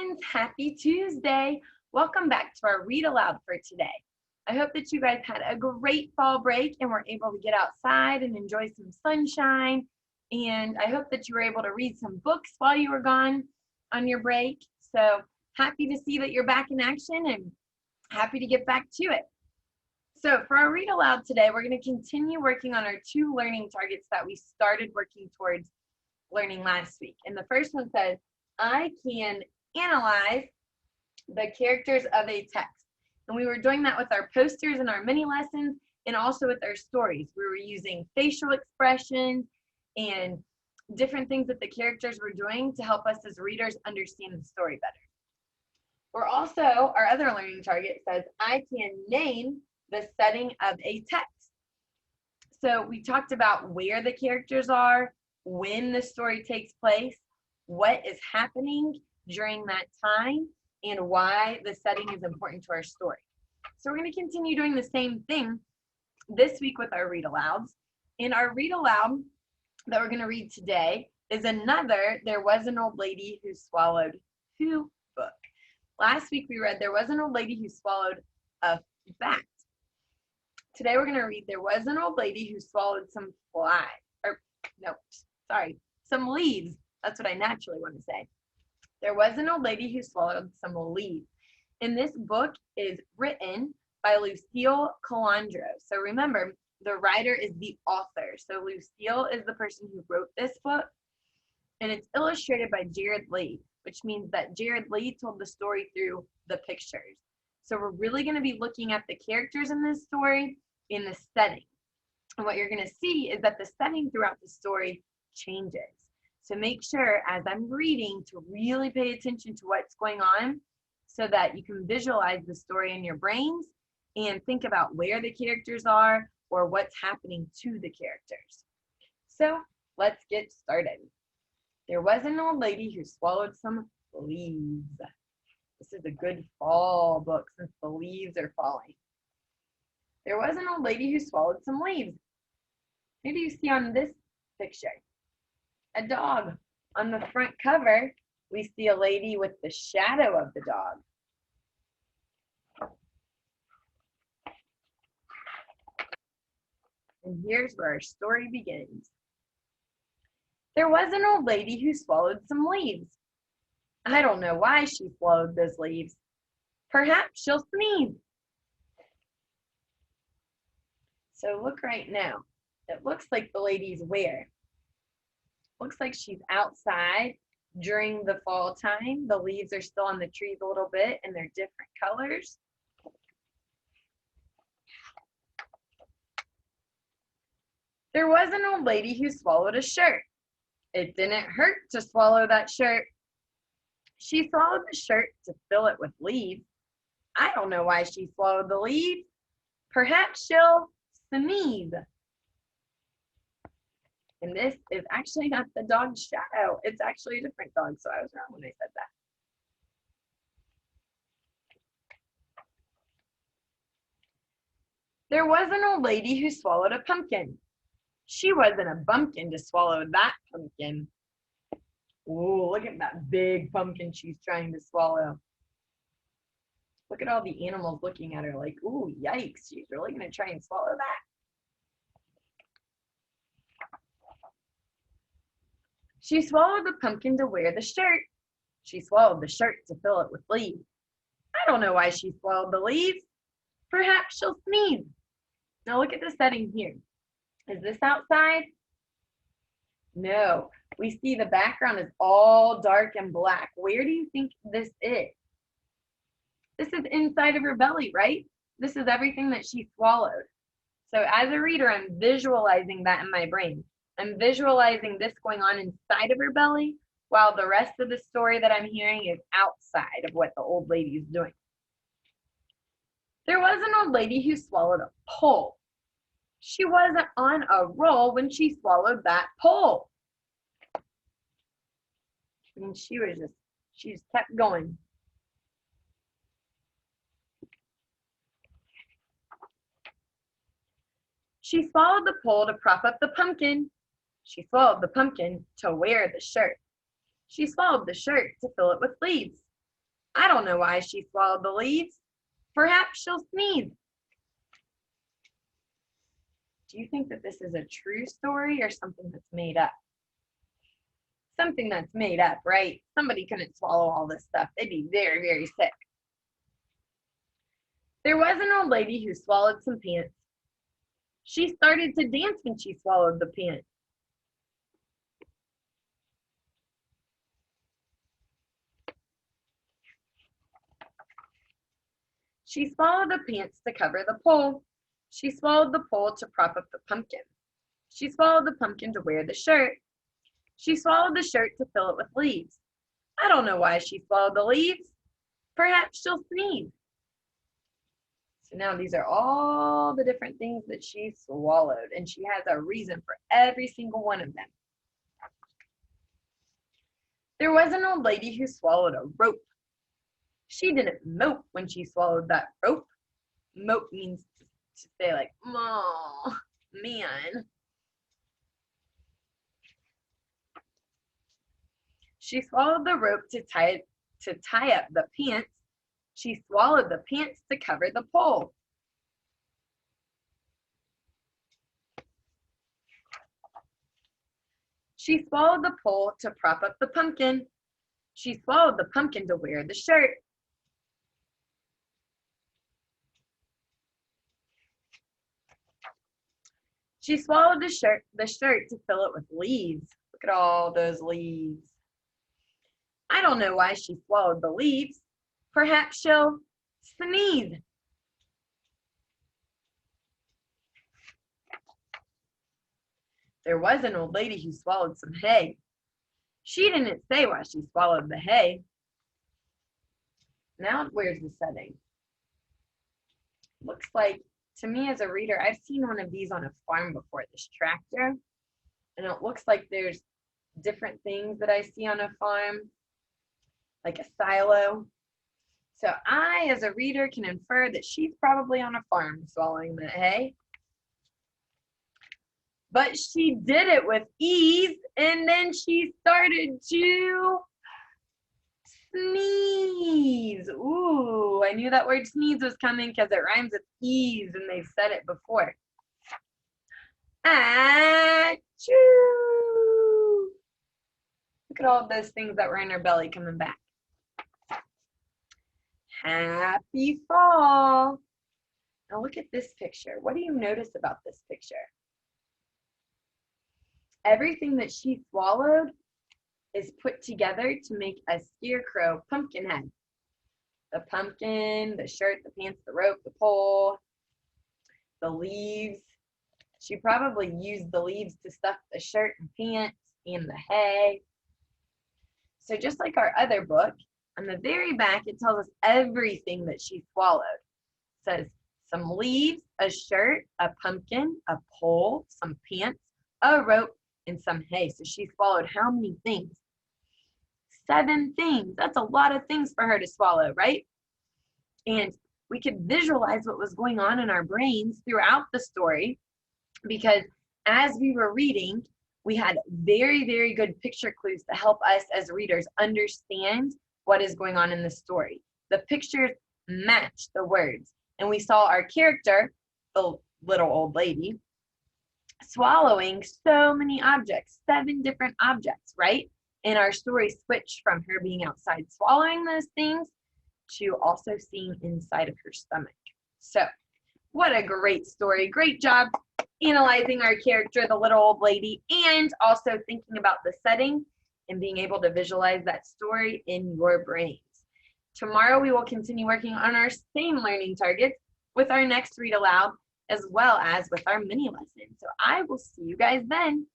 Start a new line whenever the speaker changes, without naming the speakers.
friends, happy Tuesday. Welcome back to our Read Aloud for today. I hope that you guys had a great fall break and were able to get outside and enjoy some sunshine. And I hope that you were able to read some books while you were gone on your break. So happy to see that you're back in action and happy to get back to it. So for our Read Aloud today, we're going to continue working on our 2 learning targets that we started working towards learning last week. And the first one says, I can analyze the characters of a text. And we were doing that with our posters and our mini lessons and also with our stories. We were using facial expressions and different things that the characters were doing to help us as readers understand the story better. We're also, our other learning target says, I can name the setting of a text. So we talked about where the characters are, when the story takes place, what is happening during that time, and why the setting is important to our story. So we're going to continue doing the same thing this week with our read alouds. And our read aloud that we're going to read today is another There Was an Old Lady Who Swallowed Who book. Last week we read There Was an Old Lady Who Swallowed a Bat. Today we're going to read There Was an Old Lady Who Swallowed some some leaves. That's what I naturally want to say. There was an old lady who swallowed some leaves. And this book is written by Lucille Calandro. So remember, the writer is the author. So Lucille is the person who wrote this book. And it's illustrated by Jared Lee, which means that Jared Lee told the story through the pictures. So we're really going to be looking at the characters in this story in the setting. And what you're going to see is that the setting throughout the story changes. So make sure as I'm reading to really pay attention to what's going on so that you can visualize the story in your brains and think about where the characters are or what's happening to the characters. So let's get started. There was an old lady who swallowed some leaves. This is a good fall book since the leaves are falling. There was an old lady who swallowed some leaves. Maybe you see on this picture a dog. On the front cover, we see a lady with the shadow of the dog. And here's where our story begins. There was an old lady who swallowed some leaves. I don't know why she swallowed those leaves. Perhaps she'll sneeze. So look right now. It looks like the lady's where? Looks like she's outside during the fall time. The leaves are still on the trees a little bit and they're different colors. There was an old lady who swallowed a shirt. It didn't hurt to swallow that shirt. She swallowed the shirt to fill it with leaves. I don't know why she swallowed the leaves. Perhaps she'll sneeze. And this is actually not the dog's shadow. It's actually a different dog, so I was wrong when I said that. There was an old lady who swallowed a pumpkin. She wasn't a bumpkin to swallow that pumpkin. Ooh, look at that big pumpkin she's trying to swallow. Look at all the animals looking at her like, ooh, yikes, she's really going to try and swallow that. She swallowed the pumpkin to wear the shirt. She swallowed the shirt to fill it with leaves. I don't know why she swallowed the leaves. Perhaps she'll sneeze. Now look at the setting here. Is this outside? No. We see the background is all dark and black. Where do you think this is? This is inside of her belly, right? This is everything that she swallowed. So as a reader, I'm visualizing that in my brain. I'm visualizing this going on inside of her belly while the rest of the story that I'm hearing is outside of what the old lady is doing. There was an old lady who swallowed a pole. She wasn't on a roll when she swallowed that pole. And she just kept going. She swallowed the pole to prop up the pumpkin. She swallowed the pumpkin to wear the shirt. She swallowed the shirt to fill it with leaves. I don't know why she swallowed the leaves. Perhaps she'll sneeze. Do you think that this is a true story or something that's made up? Something that's made up, right? Somebody couldn't swallow all this stuff. They'd be very, very sick. There was an old lady who swallowed some pants. She started to dance when she swallowed the pants. She swallowed the pants to cover the pole. She swallowed the pole to prop up the pumpkin. She swallowed the pumpkin to wear the shirt. She swallowed the shirt to fill it with leaves. I don't know why she swallowed the leaves. Perhaps she'll sneeze. So now these are all the different things that she swallowed, and she has a reason for every single one of them. There was an old lady who swallowed a rope. She didn't mope when she swallowed that rope. Mope means to say like, oh, man. She swallowed the rope to tie up the pants. She swallowed the pants to cover the pole. She swallowed the pole to prop up the pumpkin. She swallowed the pumpkin to wear the shirt. She swallowed the shirt to fill it with leaves. Look at all those leaves. I don't know why she swallowed the leaves. Perhaps she'll sneeze. There was an old lady who swallowed some hay. She didn't say why she swallowed the hay. Now, where's the setting? Looks like, to me as a reader, I've seen one of these on a farm before, this tractor. And it looks like there's different things that I see on a farm, like a silo. So I, as a reader, can infer that she's probably on a farm swallowing the hay. But she did it with ease, and then she started to sneeze. Ooh, I knew that word sneeze was coming because it rhymes with ease, and they've said it before. Achoo! Look at all those things that were in her belly coming back. Happy fall. Now look at this picture. What do you notice about this picture? Everything that she swallowed is put together to make a scarecrow pumpkin head. The pumpkin, the shirt, the pants, the rope, the pole, the leaves. She probably used the leaves to stuff the shirt and pants and the hay. So just like our other book, on the very back, it tells us everything that she swallowed. It says some leaves, a shirt, a pumpkin, a pole, some pants, a rope, and some hay. So she swallowed how many things? 7 things. That's a lot of things for her to swallow, right? And we could visualize what was going on in our brains throughout the story, because as we were reading, we had very, very good picture clues to help us as readers understand what is going on in the story. The pictures match the words, and we saw our character, the little old lady, swallowing so many objects, 7 different objects, right? And our story switched from her being outside swallowing those things to also seeing inside of her stomach. So what a great story. Great job analyzing our character, the little old lady, and also thinking about the setting and being able to visualize that story in your brains. Tomorrow we will continue working on our same learning targets with our next read aloud, as well as with our mini lesson. So I will see you guys then.